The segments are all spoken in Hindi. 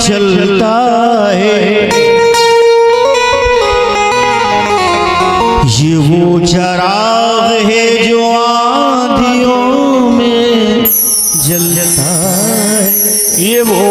चलता है, ये वो चराग है जो आंधियों में जलता है। ये वो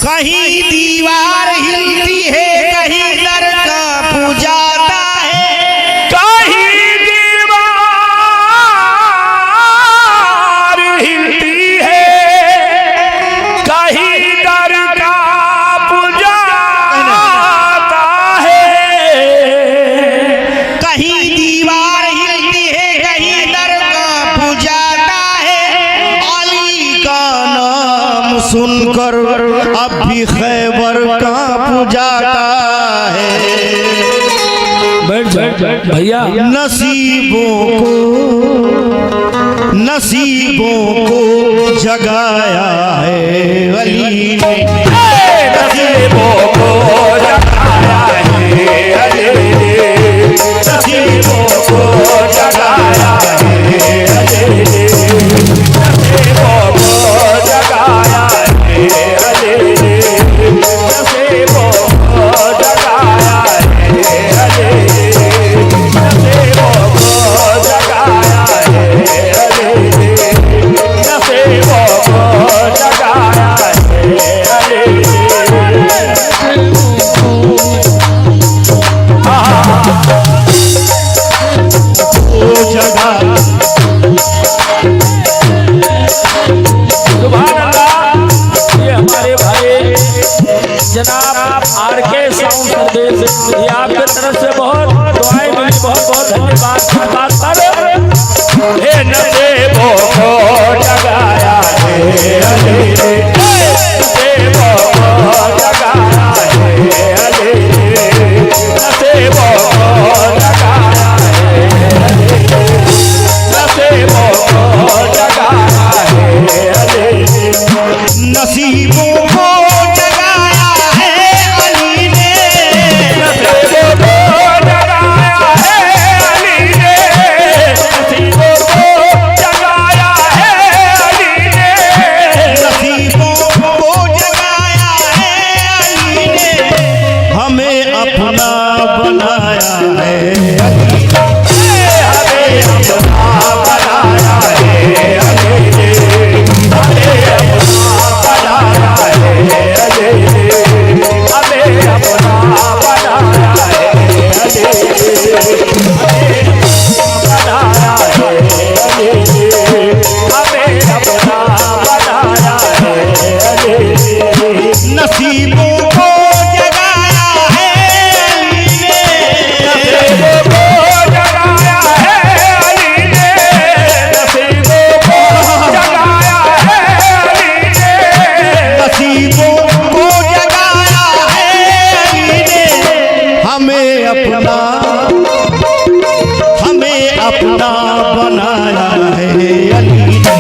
कहीं दीवार हिलती है, कहीं लड़का पूजाता है, कहीं दीवार हिलती है, कहीं लड़का पूजाता है। कहीं दीवार हिलती है, कहीं लड़का पूजाता है। अली का नाम सुनकर अब भी खैबर कांप जाता है। भैया नसीबों को जगाया है अली ने, नसीबों को जगाया है अली ने, नसीबों को जगाया है अली ने, नसीबों को जगाया है अली ने, नसीबों को जगाया है अली ने, नसीबों को जगाया है अली ने, नसीबों को जगाया है अली ने। जनाब आरके साउंड सर्विस, ये आपके तरफ से बहुत दुआएं मिली, बहुत बहुत धन्यवाद। नसीबों को जगाया है अली ने, नसीबों को जगाया है अली ने, नसीबों को जगाया है अली ने, नसीबों को जगाया है अली ने, नसीबों को अपना बनाया है अली ने,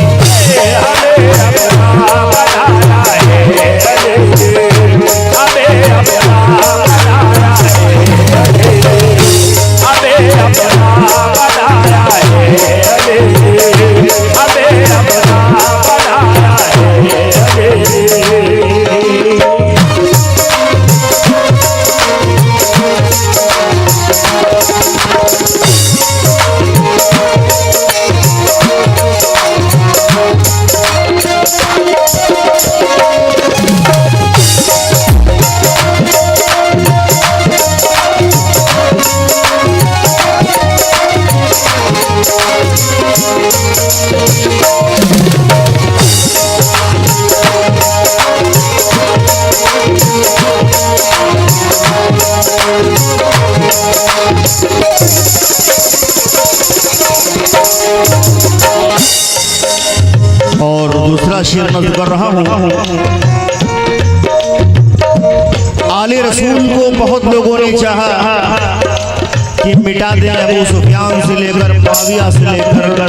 और दूसरा शेर नज़र कर रहा हूँ। आले रसूल को बहुत लोगों ने चाहा कि मिटा दें, अबू सुफियान से लेकर मुआविया से लेकर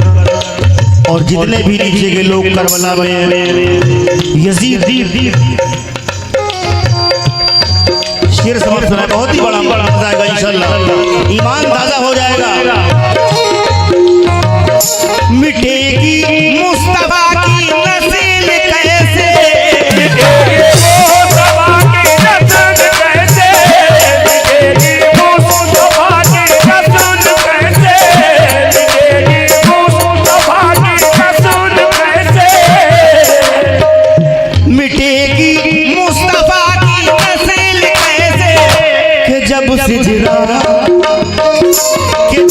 और जितने भी नीचे के लोग करबला में यजीद शेर समझ सुना, बहुत ही बड़ा मजा आएगा इंशाल्लाह, ईमान ताजा हो जाएगा। मिटेगी मुस्तफा की नस्ल कैसे,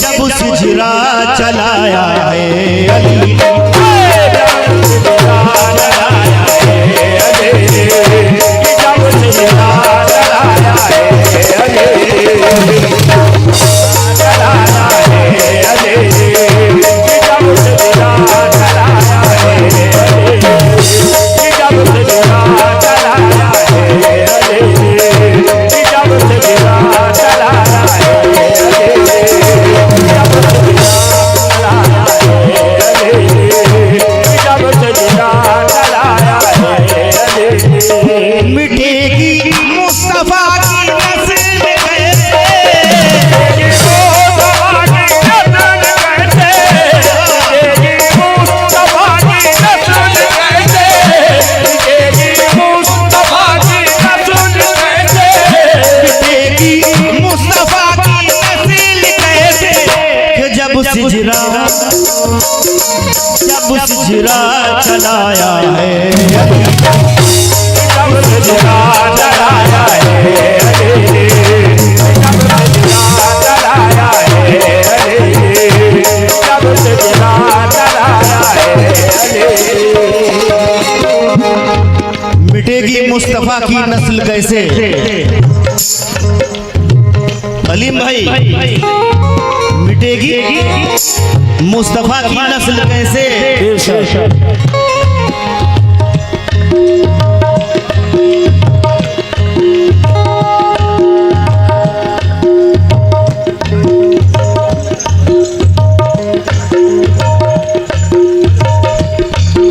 जब सिजरा चलाया है अली, जब सिजरा चलाया है जब सिजरा चलाया है, जब सिजरा चलाया है। मिटेगी मुस्तफा की नस्ल कैसे, अलीम भाई मिटेगी मुस्तफा की नस्ल कैसे।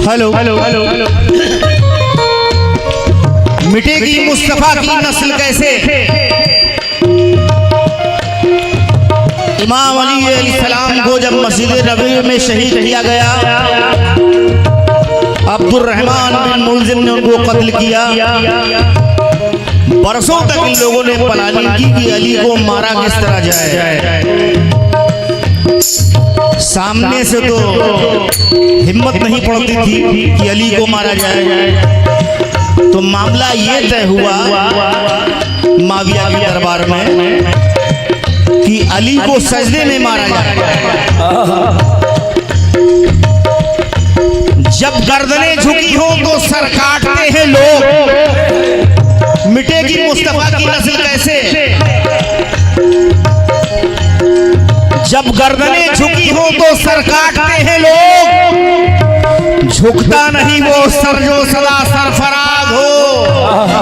हेलो हेलो हेलो, मिटेगी मुस्तफा की नस्ल कैसे। इमाम अली अलैहिस्सलाम को जब मस्जिद नबवी में शहीद किया गया, अब्दुर्रहमान बिन मुलजिम ने उनको कत्ल किया। बरसों तक इन लोगों ने प्लानिंग की कि अली को मारा किस तरह जाए। सामने से तो हिम्मत नहीं पड़ती थी कि अली को मारा जाए, तो मामला ये तय हुआ माविया के दरबार में कि अली को सजदे में मारा जाए। जब गर्दनें झुकी हो तो सर काटते हैं लोग, मिटेगी मुस्तफा की नस्ल कैसे। जब गर्दनें झुकी हो तो सर काटते हैं लोग, झुकता नहीं वो सर जो सदा सरफराज हो,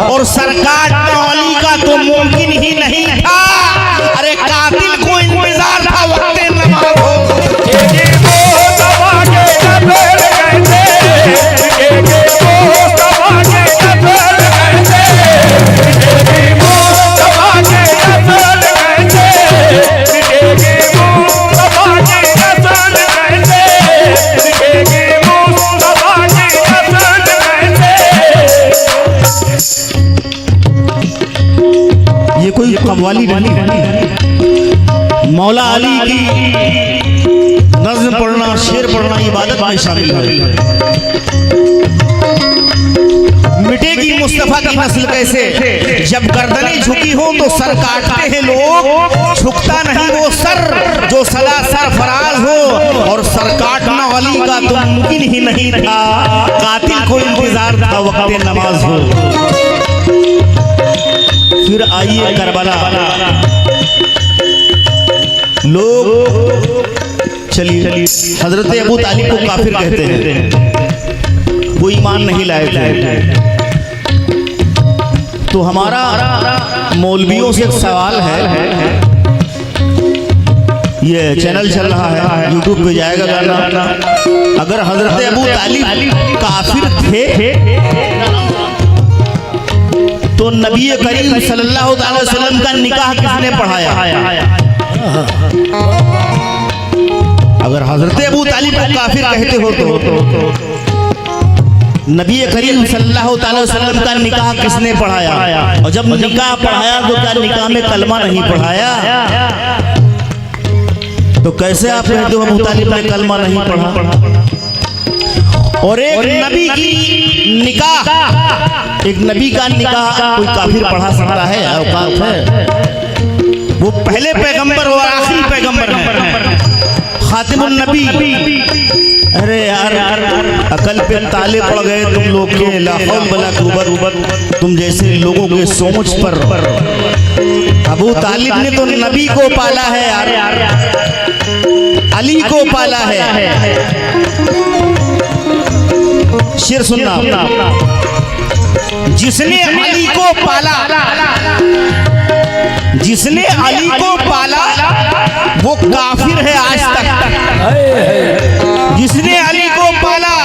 और सर काटना अली का तो मुमकिन ही नहीं था। अरे कातिल को इंतजार था वक्त नमाज हो। ये कोई कव्वाली नहीं, मौला अली की नज़्म पढ़ना, शेर पढ़ना इबादत में शामिल है। मिटेगी मुस्तफा की नस्ल कैसे। जब गर्दनें झुकी हो तो सर काटते हैं लोग, झुकता नहीं वो सर जो सदा सरफराज हो, और सर काटना अली का तो मुमकिन ही नहीं था। कातिल को इंतजार था वक्त नमाज हो। फिर आइए करबला, लोग चलिए हजरत अबू तालिब को काफिर कहते हैं, वो ईमान नहीं लाए थे। तो हमारा मौलवियों से एक सवाल है, ये चैनल चल रहा है, यूट्यूब पे जाएगा गाना, अगर हजरत अबू तालिब काफिर थे तो नबी करीम सल्लल्लाहु अलैहि वसल्लम का निकाह किसने पढ़ाया? अगर हजरत अबू तालिब को काफिर कहते हो तो नबी करीम सल्लल्लाहु अलैहि वसल्लम का निकाह किसने पढ़ाया? और जब निकाह पढ़ाया तो क्या निकाह में कलमा नहीं पढ़ाया? तो कैसे आप कहते हो अबू तालिब ने कलमा नहीं पढ़ा? और एक नबी की निकाह, एक नबी का निकाह कोई काफिर पढ़ा सकता है? औकात है? वो पहले पैगंबर और आखिरी पैगंबर हैं, खातिमुन नबी। अरे यार अकल पे ताले पड़ गए तुम लोग के, ला हौल वला कुव्वत तुम जैसे लोगों के सोच पर। अबू तालिब ने तो नबी को पाला है यार, अली को पाला है। शेर सुनना, जिसने अली को पाला, जिसने अली को पाला वो काफिर है आज तक। जिसने अली को पाला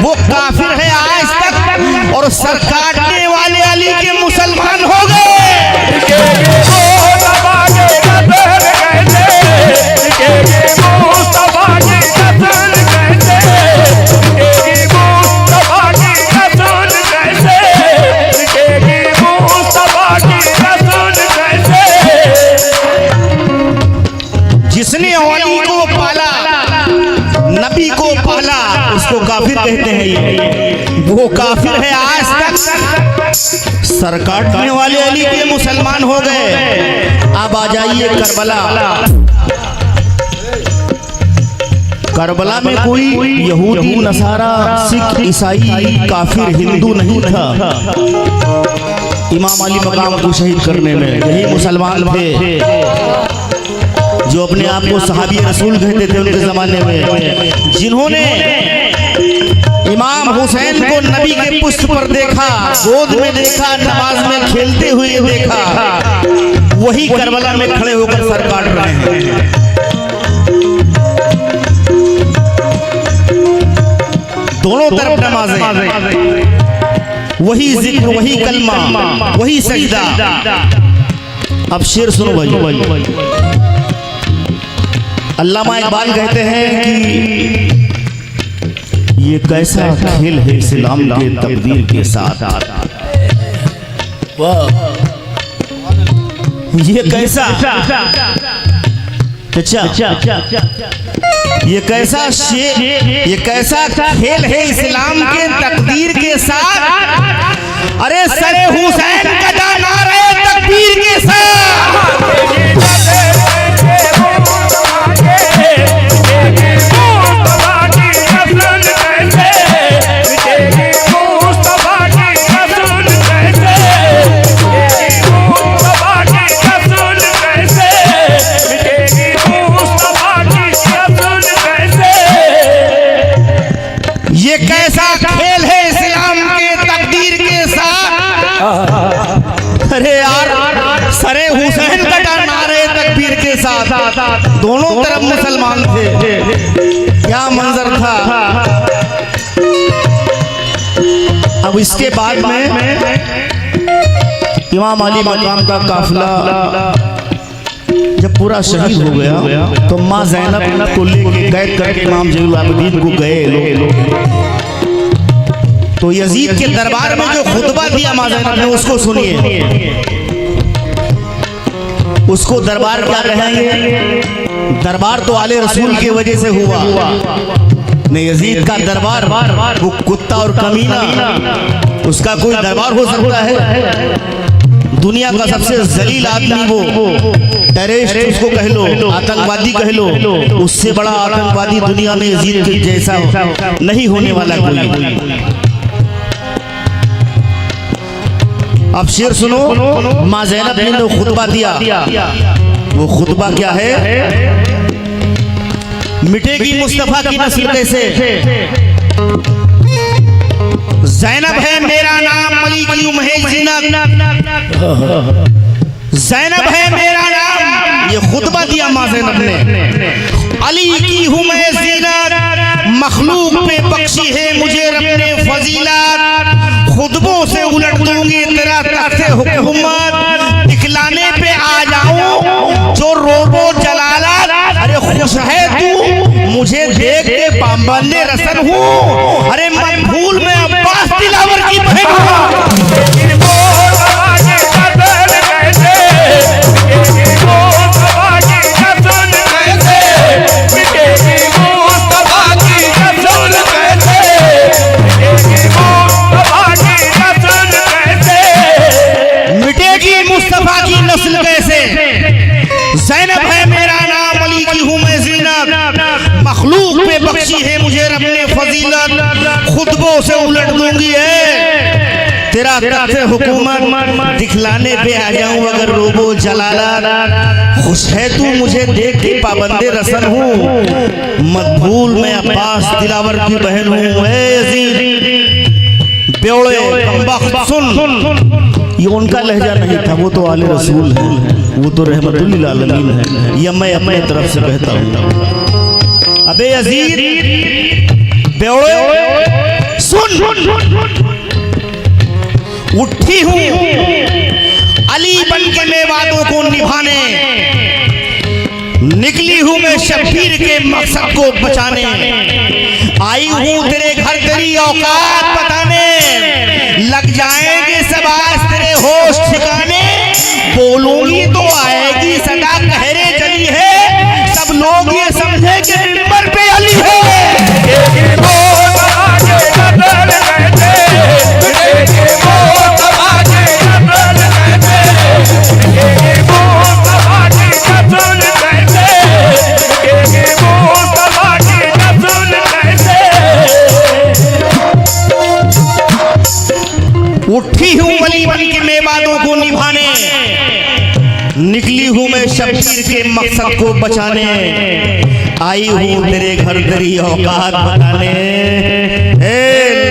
वो काफिर है आज तक, और सर काटने वाले अली के मुसलमान हो गए। जिसने अली को पाला, नबी को पाला, उसको काफिर कहते हैं। ये वो काफिर है आज तक, सर काटने वाले अली के मुसलमान हो गए। अब आ जाइए करबला। करबला में कोई यहूदी, नसारा, सिख, ईसाई, काफिर, हिंदू नहीं था। इमाम अली मकाम को शहीद करने में यही मुसलमान थे जो अपने आप को सहाबी रसूल कहते थे उनके जमाने में। जिन्होंने इमाम हुसैन को नबी के पुष्ट पर देखा, गोद में देखा, नमाज में खेलते हुए देखा, वही करबला में खड़े होकर सर काट रहे हैं। दोनों तरफ नमाज़ें, वही जिक्र, वही कलमा, वही सजदा। अब शेर सुनो भाई। अल्लामा इकबाल कहते हैं कि ये कैसा खेल है इस्लाम के तकदीर के साथ। ये कैसा, ये कैसा खेल है इस्लाम के तकदीर के साथ। अरे सरे हुसैन का जाना रहे तकदीर के साथ। ये कैसा खेल है इस्लाम के तकदीर के साथ। अरे यार सरे हुसैन का डालना रहे तकबीर के साथ, दोनों तरफ मुसलमान थे। क्या मंजर था। अब इसके बाद में इमाम अली मकाम का काफिला जब पूरा शहीद हो गया तो माँ ज़ैनब को लेके कैद करके इमाम ज़ैनुल आबिदीन को गए लोग। तो यजीद के दरबार में जो खुतबा दिया माँ ज़ैनब ने उसको सुनिए। उसको दरबार क्या कहेंगे? दरबार तो आले रसूल की वजह से हुआ। ने यजीद का दरबार वो कुत्ता और कमीना, उसका कोई दरबार हो सकता है? दुनिया का सबसे जलील आदमी वो टेररिस्ट उसको कह लो, आतंकवादी कह लो, उससे बड़ा आतंकवादी दुनिया में यजीद के जैसा नहीं होने वाला कोई। अब शेर सुनो, माँ ज़ैनब ने जो खुतबा दिया वो खुतबा क्या है? मिटेगी मुस्तफा की नस्ल कैसे? ज़ैनब है मेरा नाम, मलिक यूं है ज़िनब, ज़ैनब है मेरा नाम। ये खुतबा दिया माँ ज़ैनब ने। अली की हूँ मैं ज़िनब, मखलूक पे बख्शी है मुझे रब ने फजीलत, खुतबों से उलट दूंगी तेरा तख्त हुकूमत, दिखलाने पे आ जाऊं जो रोबो जलालत। अरे खुश है तू मुझे देख के पाबंदे रसन हूँ, अरे मैं भूल में अब्बास दिलावर की बहन हूँ। मुस्तफा की नस्ल कैसे, ज़ैनब है मेरा नाम, अली की हूँ मैं ज़ीनत, मखलूक पे बख्शी है मुझे रब ने फजीलत, खुतबों से उलट दूंगी है तेरा तख्त हुकूमत, दिखलाने पे आ जाऊं अगर रोबो जलालत। खुश है तू मुझे देख के पाबंदे रसन हूँ, मत भूल मैं अब्बास दिलावर की बहन हूँ। बेवड़े कमबख्त सुन, ये उनका लहजा नहीं था, वो तो आले रसूल है, वो तो रहमतुल लिल आलमीन है, ये मैं अपने तरफ से कहता हूँ। अबे यजीद बेवड़े सुन, उठी हूँ अली बन के मैं वादों को निभाने, निकली हूँ मैं शब्बीर के मकसद को बचाने, आई हूँ तेरे घर तेरी औकात बताने, लग जाएंगे सब आज तेरे होश ठिकाने, बोलूंगी तो आएगी सदा कहरे चली है, सब लोग ये समझे कि मिंबर पे अली है। उठी हूँ अली बन के मैं वादों को निभाने, निकली हूँ मैं शब्बीर के मकसद को बचाने, आई हूँ तेरे घर तेरी औकात बताने,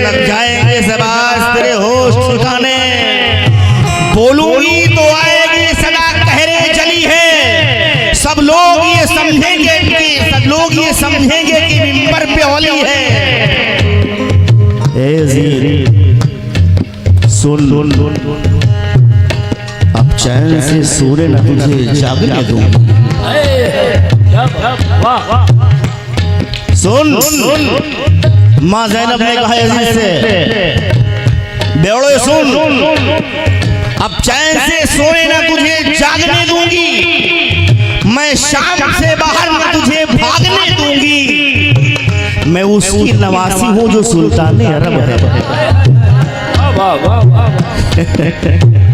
लग जाएंगे सब आज तेरे होश ठिकाने, बोलूंगी तो आएगी सदा कहरे चली है, सब लोग ये समझेंगे कि मिंबर पे अली है। सुन अब चैन से सोने न तुझे जागने दूं, सुन माँ ज़ैनब ने कहा यजीद से, बेवड़े सुन अब चैन से सोने न तुझे जागने दूंगी, मैं शाम से बाहर न तुझे भागने दूंगी, मैं उसकी नवासी हूँ जो सुल्तान अरब है।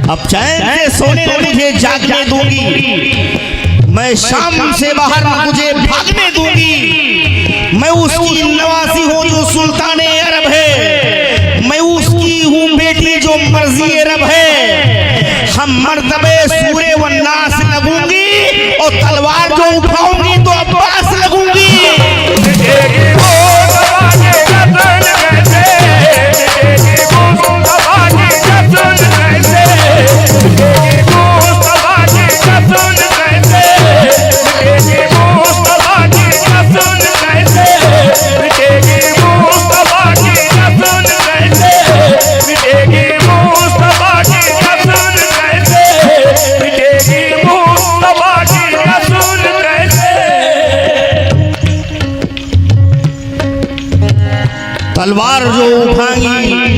अब चैन से सोने न तुझे जागने दूंगी, मैं शाम से बाहर न तुझे भागने दूंगी, मैं उसकी नवासी हूँ जो सुल्तान अरब है, मैं उसकी हूँ बेटी जो मर्जी रब है, हम मर्तबे सूरे वन्नास लगूंगी और तलवार जो उठाऊंगी तो अब्बास लगूंगी।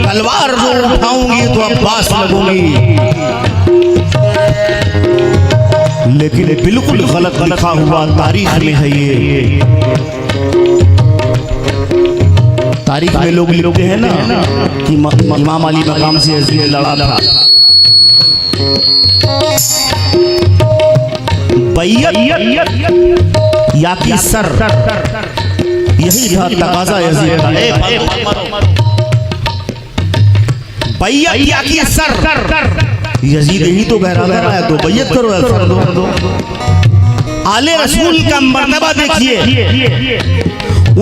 तलवार जो उठाऊंगी तो अब्बास लगूंगी, लेकिन बिल्कुल गलत लिखा हुआ तारीख में है ये। तारीख में लोग लिखते हैं ना कि इमाम अली मकाम से यजीद लड़ा था, बैयत या कि सर, यही था तकाजा यजीद का, बैयत या कि सर, यजीद ही तो कह रहा था तो बैयत करो या सर दो। आले रसूल का मर्तबा देखिए,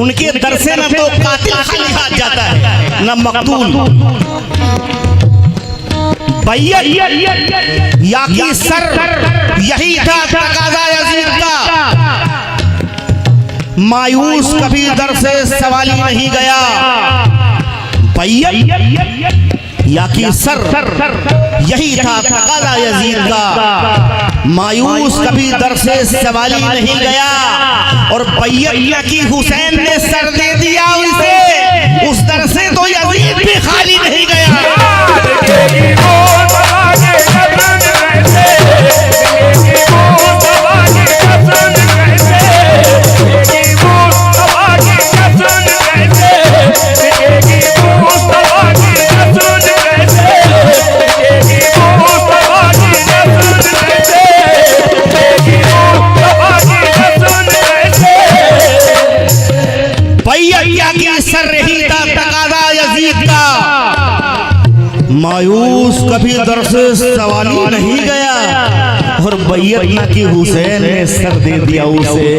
उनके दर से न तो कातिल खाली हाथ जाता है न मकतूल, बैयत या कि सर, यही था तकाजा यजीद का। मायूस कभी दर से सवाली नहीं गया। बैयत या कि सर, यही था तकाज़ा यजीद का। मायूस कभी दर से सवाली नहीं गया और बैयत या कि हुसैन ने सर दे दिया उसे, उस दर से तो यजीद भी खाली नहीं गया। सर रही था तकाज़ा यजीद का। मायूस कभी दर से सवाली नहीं गया और बैयत न की हुसैन ने सर दे दिया उसे,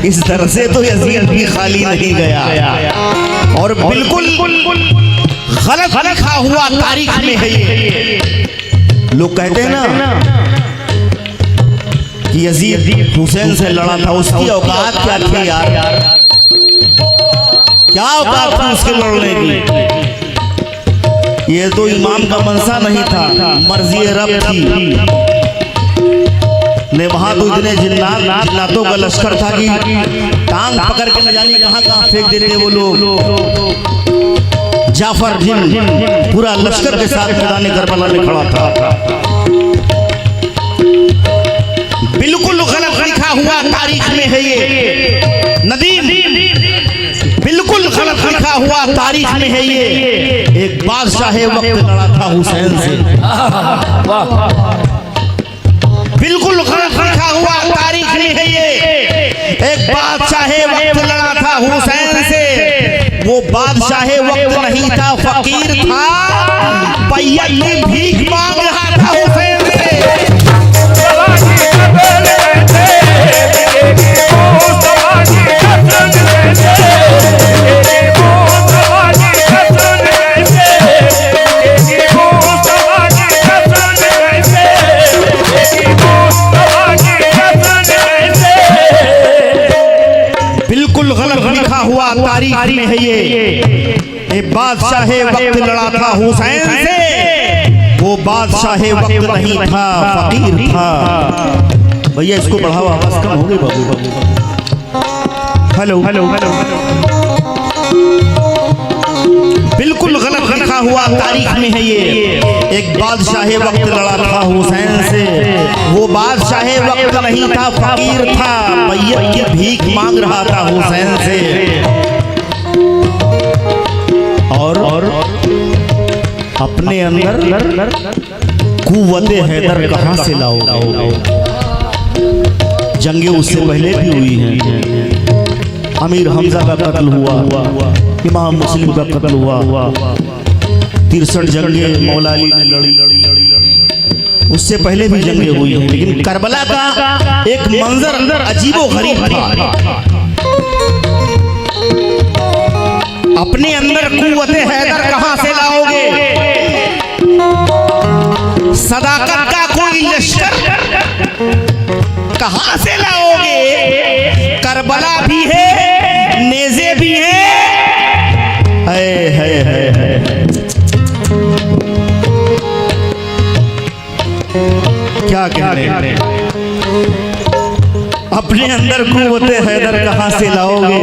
इस दर से तो यजीद भी खाली नहीं गया। और बिल्कुल गलत लिखा हुआ तारीख में है ये। लोग कहते हैं ना कि यजीद हुसैन से लड़ा था, उसकी औकात क्या थी यार, क्या औकात थी उसके लड़ने की। ये तो इमाम का मनसा नहीं था, मर्जी रब थी। ने वहां तो इतने जिन्नातों का लश्कर था कि टांग पकड़ के न जाने कहां कहां फेंक देते वो लोग। जाफर जिन पूरा लश्कर के साथ मैदान करबला में खड़ा था। बिल्कुल गलत लिखा हुआ तारीख में है ये नदीम, बिल्कुल गलत लिखा हुआ तारीख में है ये। एक बादशाह वक्त लड़ा था हुसैन से, बिल्कुल गलत लिखा हुआ तारीख में है ये। एक बादशाह वक्त लड़ा था हुसैन से, वो बादशाह वक्त नहीं था, फकीर था। बैयत भीख मांग रहा था हुसैन से। बिल्कुल गलत लिखा हुआ तारीख में है ये। बादशाह वक्त लड़ा था हुसैन से, वो बादशाह वक्त नहीं था, फकीर था। भैया इसको बढ़ाओ, आवाज कम हो गई बाबू। Hello hello hello. बिल्कुल गलत लिखा हुआ तारीख में है ये। एक बादशाह वक्त लड़ा था हुसैन से, वो बादशाह वक्त नहीं था, फकीर था। बैयत की भीख मांग रहा था हुसैन से। और अपने अंदर कुव्वते हैदर कहां से लाओगे? जंगे उससे पहले भी हुई हैं। अमीर हमजा का कत्ल हुआ, इमाम मुस्लिम का कत्ल हुआ, 63 जंगे मौला अली ने लड़ी, उससे पहले भी जंगे हुई हैं। लेकिन करबला का एक मंजर अजीबो गरीब था। अपने अंदर कुव्वते हैदर कहां से लाओगे? सदाकत का कोई लश्कर कहां से लाओगे? करबला भी है, नेज़े भी है। क्या कह रहे हैं? अपने अंदर कुव्वते हैदर कहां से लाओगे?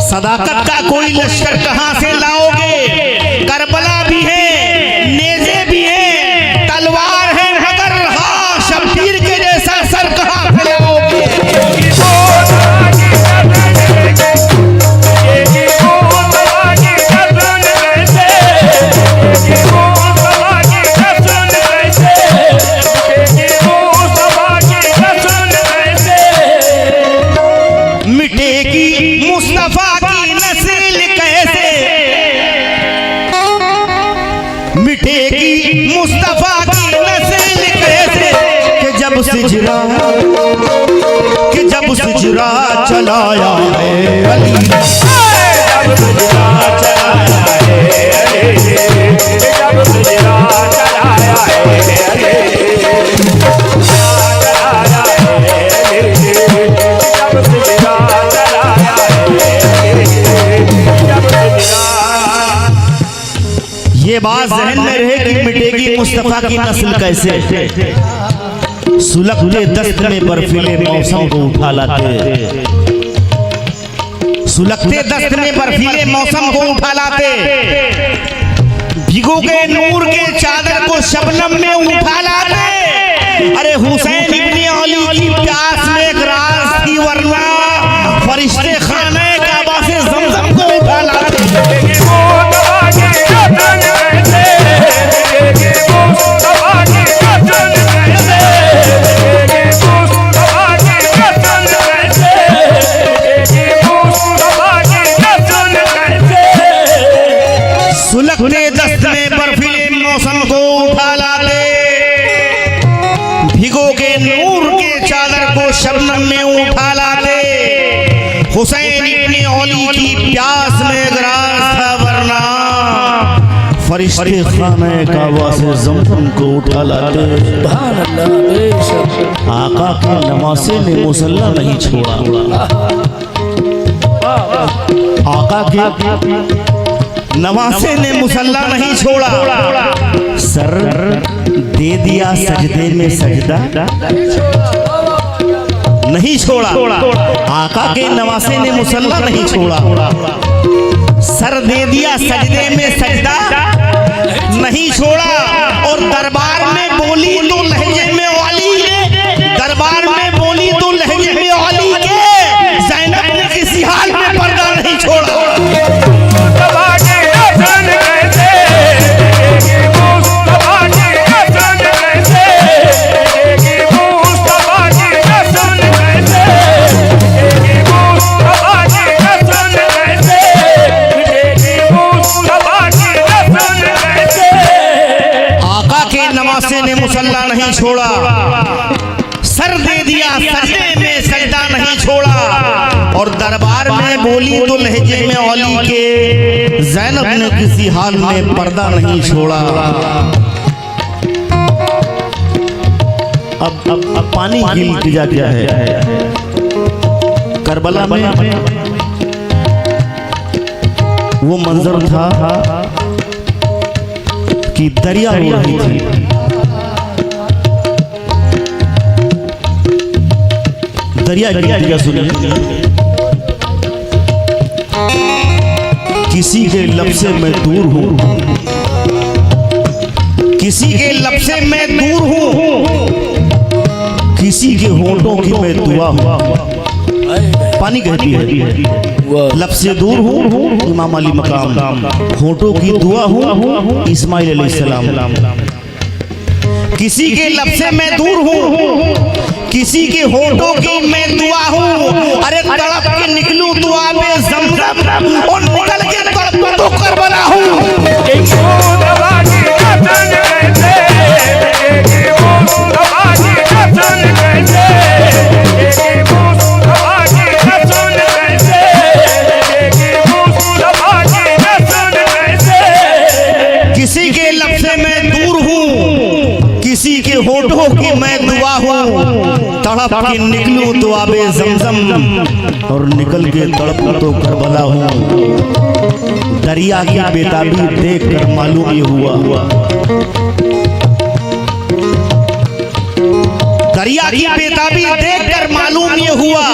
सदाकत का कोई लश्कर कहां से लाओगे? करबला भी है, नेज़े भी है, तलवार है, मगर हाँ शब्बीर के जैसा सर कहां से लाओगे? मिटेगी मुस्तफा की नस्ल कैसे, मिटेगी मुस्तफा की नस्ल कैसे? कि जब सिजरा चलाया है अली, जब सिजरा चलाया है अली, जब सिजरा चलाया है अली, जब जहन में रहे कि मिटेगी मुस्तफा की नस्ल कैसे। सुलगते दस्त में बर्फीले मौसम को उठा लाते, सुलगते दस्त में बर्फीले मौसम को उठा लाते, भिगो के नूर के चादर को शबनम में उठा लाते। अरे हुसैन इब्ने अली की प्यास में एक राज थी, वरना फरिश्ते खाने काबा से ज़मज़म को उठा लाते। सुलगते दस्त में बर्फीले मौसम को उठा लाते, भिगो के नूर के चादर को शबनम में उठा लाते। हुसैन इब्ने अली की प्यास में ग्रास था, वरना फरिश्ते खाने काबा से ज़मज़म को उठा लाते। आका के नमाज़े ने मुसल्ला नहीं छोड़ा, आका के नवासे ने मुसल्ला नहीं छोड़ा, सर दे दिया सजदे में सजदा नहीं छोड़ा। आका के नवासे ने मुसल्ला नहीं छोड़ा, सर दे दिया सजदे में सजदा नहीं छोड़ा। और दरबार में बोली तो लहजे में वाली, दरबार में बोली तो लहजे में वाली के ज़ैनब ने किसी हाल में पर्दा नहीं छोड़ा। नवासे ने मुसल्ला नहीं छोड़ा, सर दे दिया सजदे में सजदा नहीं छोड़ा। और दरबार में बोली तो लहजे में औली के ज़ैनब ने किसी हाल में पर्दा नहीं छोड़ा। अब पानी की इल्तिजा क्या है। करबला में वो मंजर था कि दरिया हो रही थी, दरिया की इल्तिजा सुनिए। किसी के लब से मैं दूर हूँ, किसी के लब से मैं दूर हूँ, किसी के होठों की मैं दुआ हूँ। पानी कहती है लब से दूर हूँ इमाम अली मकाम, होठों की दुआ हूँ इस्माइल अलैहिस्सलाम। किसी के लब से मैं दूर हूँ, किसी के होठों की मैं दुआ हूँ। अरे तड़प के निकलूं दुआ में ज़मज़म और निकल के तड़प तो करबला हूँ। किसी के लब से मैं दूर हूँ, किसी के होठों की मैं दुआ हूँ। तड़प के निकलूं तो आबे ज़मज़म और निकल के तड़प तो करबला हूँ। दरिया की बेताबी देख कर मालूम ये हुआ, दरिया की बेताबी देख कर मालूम ये हुआ,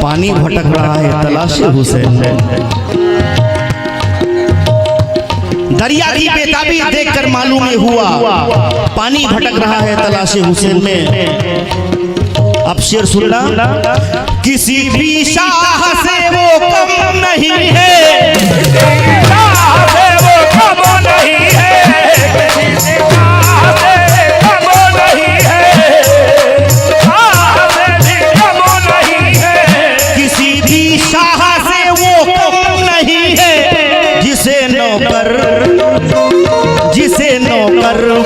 पानी भटक रहा है तलाशे हुसैन। दरिया की बेताबी देखकर मालूम ये हुआ, पानी भटक रहा है तलाशे हुसैन में। अब शेर सुनना, किसी भी शाह से वो कम नहीं है, शाह से वो कम नहीं है, किसी शाह से कम नहीं है, शाह से भी कम नहीं है, किसी भी शाह से वो कम नहीं है, जिसे नौकर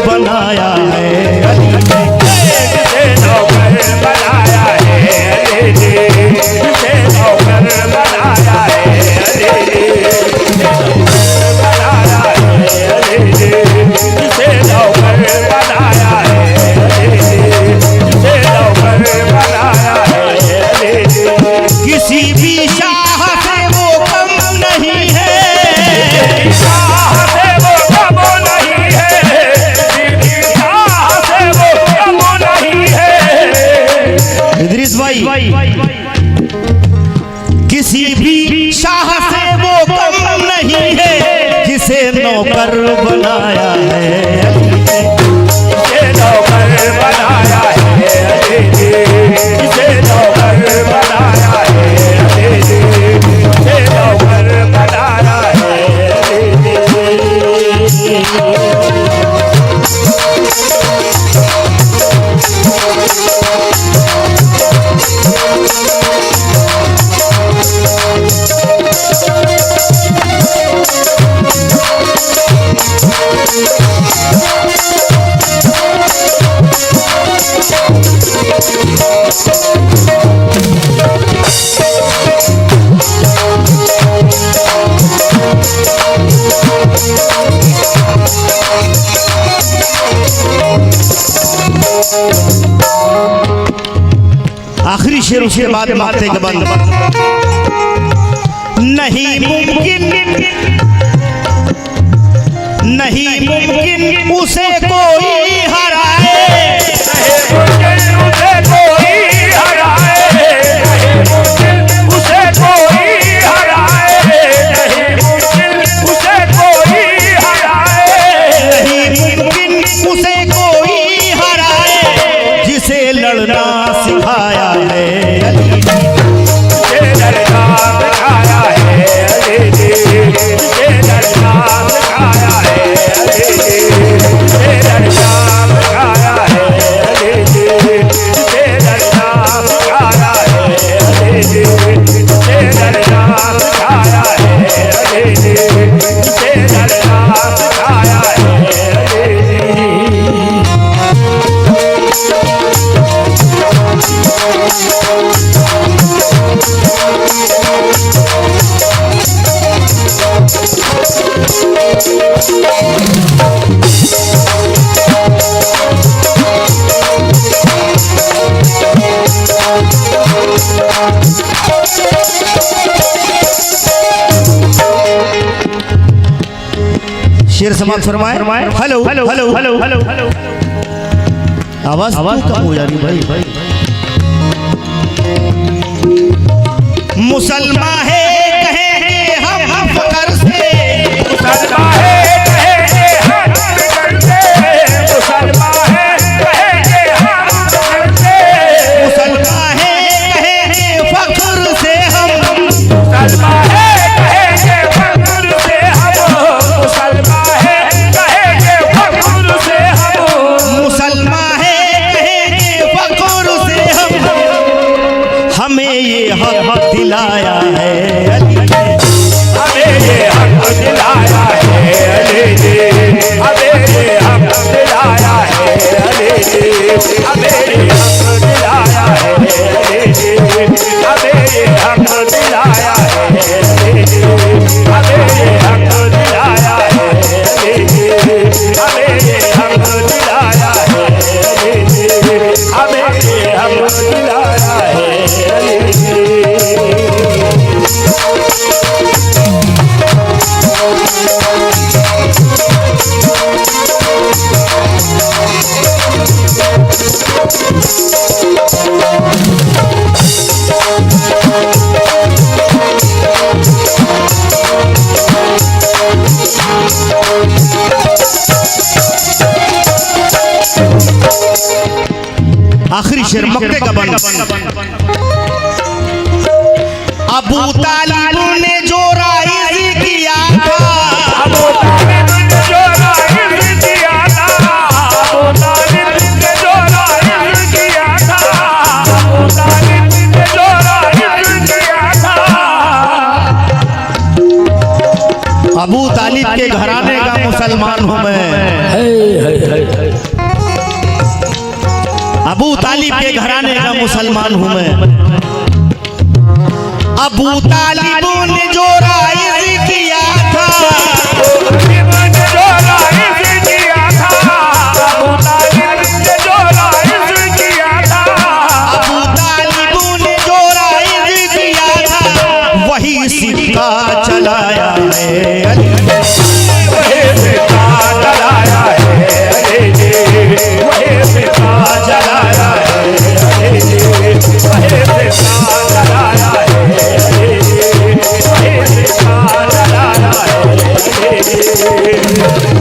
बनाया है अली ने, जिसे नौकर बनाया है अली ने, जिसे नौकर बनाया है अली ने, बनाया है अली ने, जिसे नौकर बनाया है अली ने, जिसे नौकर बनाया है अली ने। किसी भी शाह से वो कम नहीं है, शाह से वो कम आखिरी शेर उसके बाद माथे के बंद। नहीं मुमकिन नहीं मुमकिन उसे कोई हराए, उसे कोई हराए, उसे कोई हराए, उसे कोई हराए, नहीं मुमकिन उसे कोई हराए, जिसे लड़ना सिखाया है अली ने। जिसे लड़ना सिखाया है अली ने, जिसे लड़ना सिखाया है अली ने, जिसे लड़ना सिखाया है अली ने, जिसे लड़ना सिखाया है अली ने, जिसे लड़ना सिखाया है अली ने, जिसे लड़ना सिखाया है अली ने। शेर समाप्त फरमाए। Hello hello hello hello hello hello आवाज कम हो जा रही भाई। मुसलमान है कहेंगे हम फकर से, मुसलमान है कहेंगे हम फकर से, मुसलमान है कहेंगे हम फकर से, मुसलमान है कहेंगे फकर से हम, मुसलमान है कहेंगे फकर से हम, मुसलमान है कहेंगे फकर से हम, मुसलमान है कहेंगे फकर से हम, हमें ये हक दिलाया है अली ने। हमें ये हक दिलाया है अली ने, हमें ये हक दिलाया है अली ने, हमें ये हक दिलाया है अली ने, हमें ये हक दिलाया है अली ने, हमें ये हक दिलाया है अली ने, हमें ये हक दिलाया है अली ने, हमें ये हक दिलाया है अली ने। आखिरी शेर मक्के का बंद। अबू तालिब ने जो राइज किया था, अबू तालिब ने जो राइज किया था, अबू तालिब ने जो राइज किया था, अबू तालिब ने जो राइज किया था। अबू तालिब के घराने का मुसलमान हूँ मैं, अबू तालिब के घराने का मुसलमान हूँ मैं। अबू तालिब ने जो राइज किया था, जो राइज किया था, अबू तालिब ने जो राइज किया था, अबू तालिब ने जो राइज किया था, वही सिक्का चलाया है अली ने। वही सिक्का चलाया है अली ने, वही सिक्का चलाया है अली ने, वही सिक्का चलाया है अली ने, वही सिक्का चलाया है अली ने।